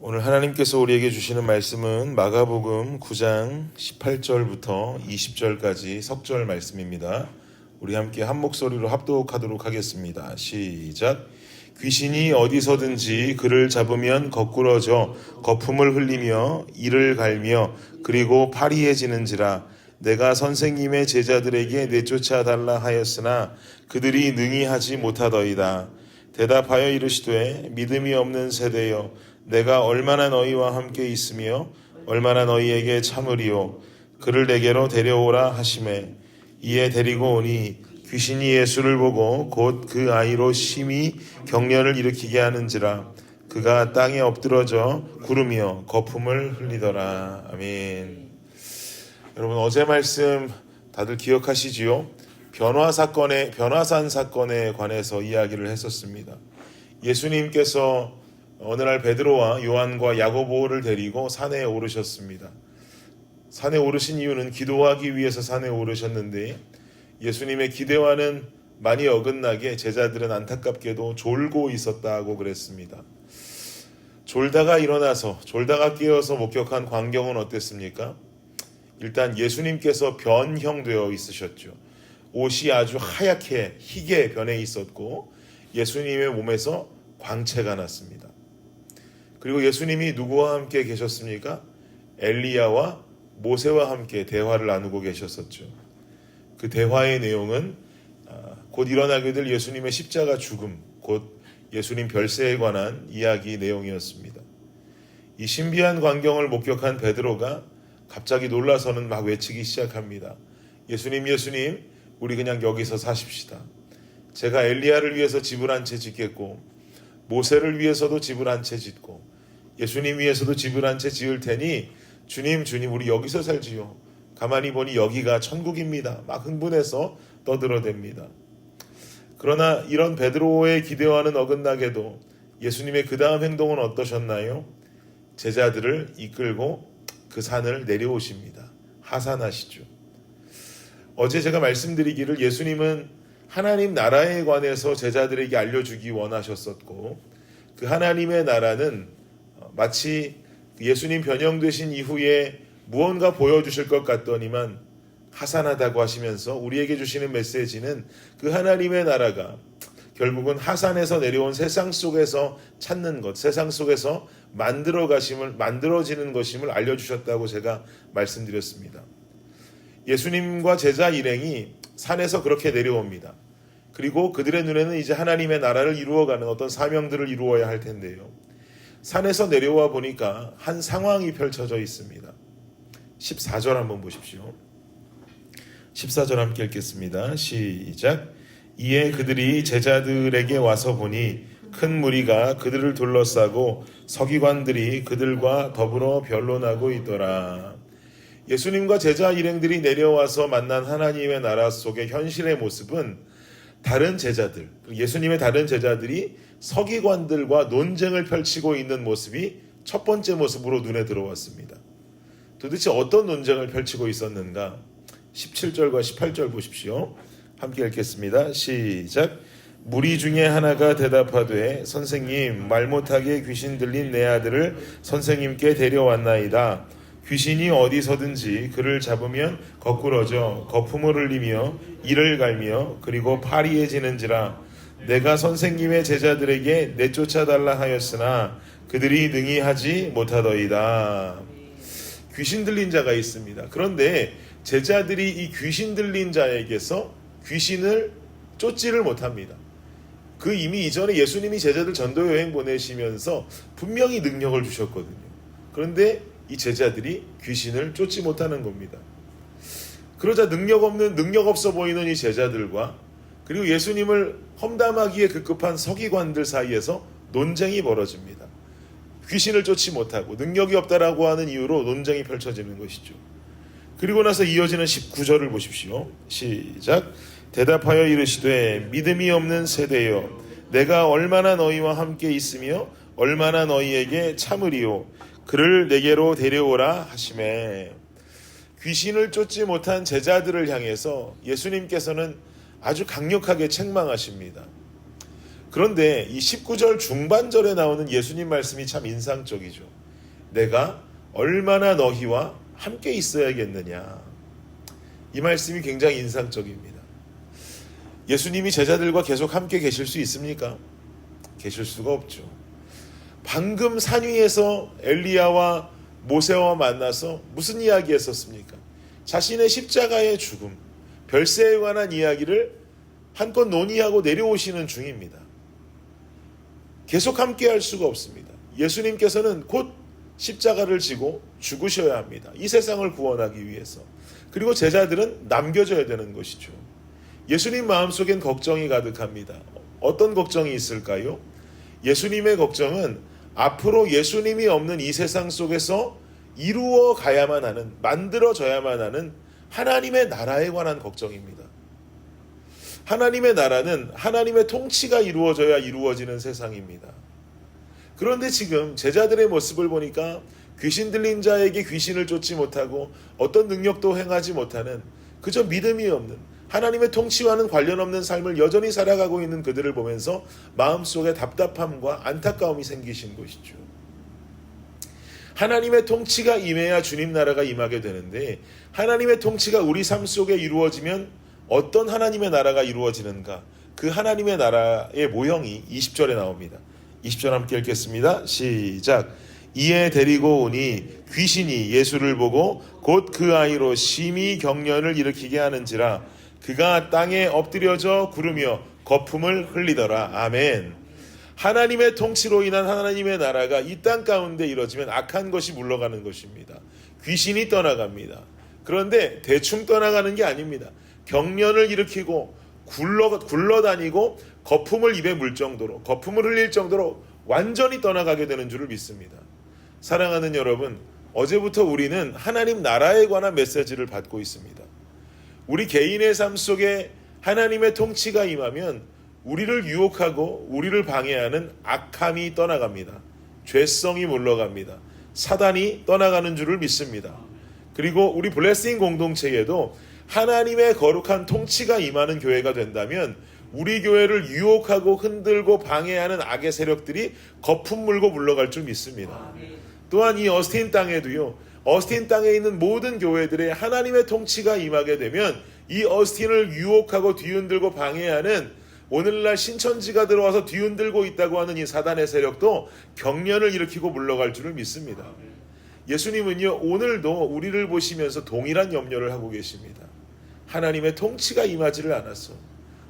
오늘 하나님께서 우리에게 주시는 말씀은 마가복음 9장 18절부터 20절까지 석절 말씀입니다. 우리 함께 한 목소리로 합독하도록 하겠습니다. 시작. 귀신이 어디서든지 그를 잡으면 거꾸러져 거품을 흘리며 이를 갈며 그리고 파리해지는지라. 내가 선생님의 제자들에게 내쫓아 달라 하였으나 그들이 능히 하지 못하더이다. 대답하여 이르시되 믿음이 없는 세대여, 내가 얼마나 너희와 함께 있으며 얼마나 너희에게 참으리요. 그를 내게로 데려오라 하시매 이에 데리고 오니 귀신이 예수를 보고 곧 그 아이로 심히 경련을 일으키게 하는지라. 그가 땅에 엎드러져 구르며 거품을 흘리더라. 아멘. 여러분, 어제 말씀 다들 기억하시지요? 변화산 사건에 관해서 이야기를 했었습니다. 예수님께서 어느 날 베드로와 요한과 야고보를 데리고 산에 오르셨습니다. 산에 오르신 이유는 기도하기 위해서 산에 오르셨는데 예수님의 기대와는 많이 어긋나게 제자들은 안타깝게도 졸고 있었다고 그랬습니다. 졸다가 깨어서 목격한 광경은 어땠습니까? 일단 예수님께서 변형되어 있으셨죠. 옷이 아주 하얗게 희게 변해 있었고 예수님의 몸에서 광채가 났습니다. 그리고 예수님이 누구와 함께 계셨습니까? 엘리야와 모세와 함께 대화를 나누고 계셨었죠. 그 대화의 내용은 곧 일어나게 될 예수님의 십자가 죽음, 곧 예수님 별세에 관한 이야기 내용이었습니다. 이 신비한 광경을 목격한 베드로가 갑자기 놀라서는 막 외치기 시작합니다. 예수님, 우리 그냥 여기서 사십시다. 제가 엘리야를 위해서 집을 한 채 짓겠고 모세를 위해서도 집을 한 채 짓고 예수님 위해서도 집을 한 채 지을 테니 주님 우리 여기서 살지요. 가만히 보니 여기가 천국입니다. 막 흥분해서 떠들어댑니다. 그러나 이런 베드로의 기대와는 어긋나게도 예수님의 그 다음 행동은 어떠셨나요? 제자들을 이끌고 그 산을 내려오십니다. 하산하시죠. 어제 제가 말씀드리기를 예수님은 하나님 나라에 관해서 제자들에게 알려주기 원하셨었고 그 하나님의 나라는 마치 예수님 변형되신 이후에 무언가 보여주실 것 같더니만 하산하다고 하시면서 우리에게 주시는 메시지는 그 하나님의 나라가 결국은 하산에서 내려온 세상 속에서 찾는 것, 세상 속에서 만들어지는 것임을 알려주셨다고 제가 말씀드렸습니다. 예수님과 제자 일행이 산에서 그렇게 내려옵니다. 그리고 그들의 눈에는 이제 하나님의 나라를 이루어가는 어떤 사명들을 이루어야 할 텐데요. 산에서 내려와 보니까 한 상황이 펼쳐져 있습니다. 14절 한번 보십시오. 14절 함께 읽겠습니다. 시작. 이에 그들이 제자들에게 와서 보니 큰 무리가 그들을 둘러싸고 서기관들이 그들과 더불어 변론하고 있더라. 예수님과 제자 일행들이 내려와서 만난 하나님의 나라 속의 현실의 모습은 다른 제자들, 예수님의 다른 제자들이 서기관들과 논쟁을 펼치고 있는 모습이 첫 번째 모습으로 눈에 들어왔습니다. 도대체 어떤 논쟁을 펼치고 있었는가? 17절과 18절 보십시오. 함께 읽겠습니다. 시작. 무리 중에 하나가 대답하되 선생님, 말 못하게 귀신 들린 내 아들을 선생님께 데려왔나이다. 귀신이 어디서든지 그를 잡으면 거꾸러져 거품을 흘리며 이를 갈며 그리고 파리해지는지라. 내가 선생님의 제자들에게 내쫓아 달라 하였으나 그들이 능히 하지 못하더이다. 귀신 들린 자가 있습니다. 그런데 제자들이 이 귀신 들린 자에게서 귀신을 쫓지를 못합니다. 그 이미 이전에 예수님이 제자들 전도 여행 보내시면서 분명히 능력을 주셨거든요. 그런데 이 제자들이 귀신을 쫓지 못하는 겁니다. 그러자 능력 없어 보이는 이 제자들과 그리고 예수님을 험담하기에 급급한 서기관들 사이에서 논쟁이 벌어집니다. 귀신을 쫓지 못하고 능력이 없다라고 하는 이유로 논쟁이 펼쳐지는 것이죠. 그리고 나서 이어지는 19절을 보십시오. 시작. 대답하여 이르시되 믿음이 없는 세대여, 내가 얼마나 너희와 함께 있으며 얼마나 너희에게 참으리요. 그를 내게로 데려오라 하시매. 귀신을 쫓지 못한 제자들을 향해서 예수님께서는 아주 강력하게 책망하십니다. 그런데 이 19절 중반절에 나오는 예수님 말씀이 참 인상적이죠. 내가 얼마나 너희와 함께 있어야겠느냐. 이 말씀이 굉장히 인상적입니다. 예수님이 제자들과 계속 함께 계실 수 있습니까? 계실 수가 없죠. 방금 산 위에서 엘리야와 모세와 만나서 무슨 이야기 했었습니까? 자신의 십자가의 죽음, 별세에 관한 이야기를 한껏 논의하고 내려오시는 중입니다. 계속 함께 할 수가 없습니다. 예수님께서는 곧 십자가를 지고 죽으셔야 합니다. 이 세상을 구원하기 위해서. 그리고 제자들은 남겨져야 되는 것이죠. 예수님 마음속엔 걱정이 가득합니다. 어떤 걱정이 있을까요? 예수님의 걱정은 앞으로 예수님이 없는 이 세상 속에서 이루어 가야만 하는, 만들어져야만 하는 하나님의 나라에 관한 걱정입니다. 하나님의 나라는 하나님의 통치가 이루어져야 이루어지는 세상입니다. 그런데 지금 제자들의 모습을 보니까 귀신 들린 자에게 귀신을 쫓지 못하고 어떤 능력도 행하지 못하는, 그저 믿음이 없는, 하나님의 통치와는 관련 없는 삶을 여전히 살아가고 있는 그들을 보면서 마음속에 답답함과 안타까움이 생기신 것이죠. 하나님의 통치가 임해야 주님 나라가 임하게 되는데, 하나님의 통치가 우리 삶 속에 이루어지면 어떤 하나님의 나라가 이루어지는가? 그 하나님의 나라의 모형이 20절에 나옵니다. 20절 함께 읽겠습니다. 시작. 이에 데리고 오니 귀신이 예수를 보고 곧 그 아이로 심히 경련을 일으키게 하는지라 그가 땅에 엎드려져 구르며 거품을 흘리더라. 아멘. 하나님의 통치로 인한 하나님의 나라가 이 땅 가운데 이루어지면 악한 것이 물러가는 것입니다. 귀신이 떠나갑니다. 그런데 대충 떠나가는 게 아닙니다. 경련을 일으키고 굴러다니고 거품을 입에 물 정도로, 거품을 흘릴 정도로 완전히 떠나가게 되는 줄을 믿습니다. 사랑하는 여러분, 어제부터 우리는 하나님 나라에 관한 메시지를 받고 있습니다. 우리 개인의 삶 속에 하나님의 통치가 임하면 우리를 유혹하고 우리를 방해하는 악함이 떠나갑니다. 죄성이 물러갑니다. 사단이 떠나가는 줄을 믿습니다. 그리고 우리 블레싱 공동체에도 하나님의 거룩한 통치가 임하는 교회가 된다면 우리 교회를 유혹하고 흔들고 방해하는 악의 세력들이 거품 물고 물러갈 줄 믿습니다. 또한 이 어스틴 땅에도요, 어스틴 땅에 있는 모든 교회들의 하나님의 통치가 임하게 되면 이 어스틴을 유혹하고 뒤흔들고 방해하는, 오늘날 신천지가 들어와서 뒤흔들고 있다고 하는 이 사단의 세력도 경련을 일으키고 물러갈 줄을 믿습니다. 예수님은요, 오늘도 우리를 보시면서 동일한 염려를 하고 계십니다. 하나님의 통치가 임하지를 않았어.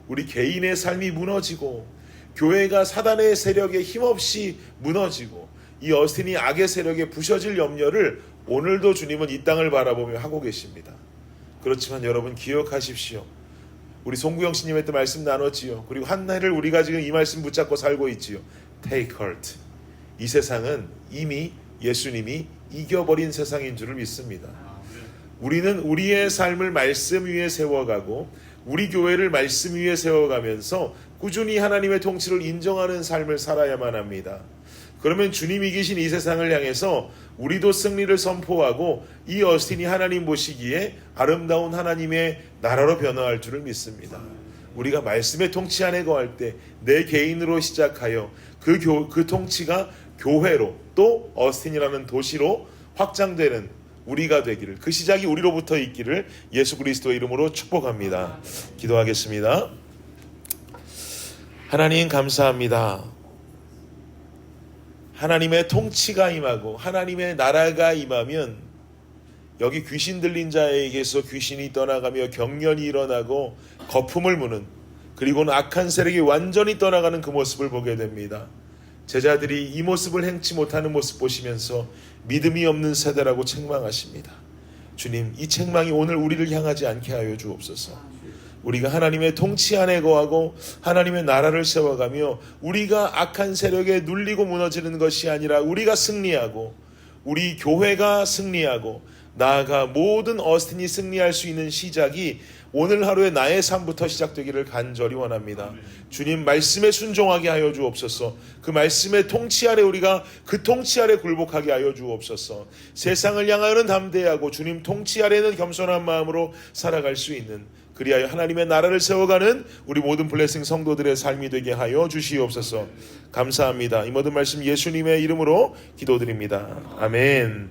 우리 개인의 삶이 무너지고 교회가 사단의 세력에 힘없이 무너지고 이 어스틴이 악의 세력에 부셔질 염려를 오늘도 주님은 이 땅을 바라보며 하고 계십니다. 그렇지만 여러분 기억하십시오. 우리 송구영 씨님의 때 말씀 나눴지요. 그리고 한 해를 우리가 지금 이 말씀 붙잡고 살고 있지요. Take heart. 이 세상은 이미 예수님이 이겨버린 세상인 줄을 믿습니다. 우리는 우리의 삶을 말씀 위에 세워가고 우리 교회를 말씀 위에 세워가면서 꾸준히 하나님의 통치를 인정하는 삶을 살아야만 합니다. 그러면 주님이 계신 이 세상을 향해서 우리도 승리를 선포하고 이 어스틴이 하나님 보시기에 아름다운 하나님의 나라로 변화할 줄을 믿습니다. 우리가 말씀의 통치 안에 거할 때 내 개인으로 시작하여 그 통치가 교회로 또 어스틴이라는 도시로 확장되는 우리가 되기를, 그 시작이 우리로부터 있기를 예수 그리스도의 이름으로 축복합니다. 기도하겠습니다. 하나님 감사합니다. 하나님의 통치가 임하고 하나님의 나라가 임하면 여기 귀신 들린 자에게서 귀신이 떠나가며 경련이 일어나고 거품을 무는, 그리고는 악한 세력이 완전히 떠나가는 그 모습을 보게 됩니다. 제자들이 이 모습을 행치 못하는 모습 보시면서 믿음이 없는 세대라고 책망하십니다. 주님, 이 책망이 오늘 우리를 향하지 않게 하여 주옵소서. 우리가 하나님의 통치 안에 거하고 하나님의 나라를 세워가며 우리가 악한 세력에 눌리고 무너지는 것이 아니라 우리가 승리하고 우리 교회가 승리하고 나아가 모든 어스틴이 승리할 수 있는 시작이 오늘 하루의 나의 삶부터 시작되기를 간절히 원합니다. 주님 말씀에 순종하게 하여 주옵소서. 그 말씀의 통치 아래 우리가 그 통치 아래 굴복하게 하여 주옵소서. 세상을 향하여는 담대하고 주님 통치 아래는 겸손한 마음으로 살아갈 수 있는 그리하여 하나님의 나라를 세워가는 우리 모든 블레싱 성도들의 삶이 되게 하여 주시옵소서. 감사합니다. 이 모든 말씀 예수님의 이름으로 기도드립니다. 아멘.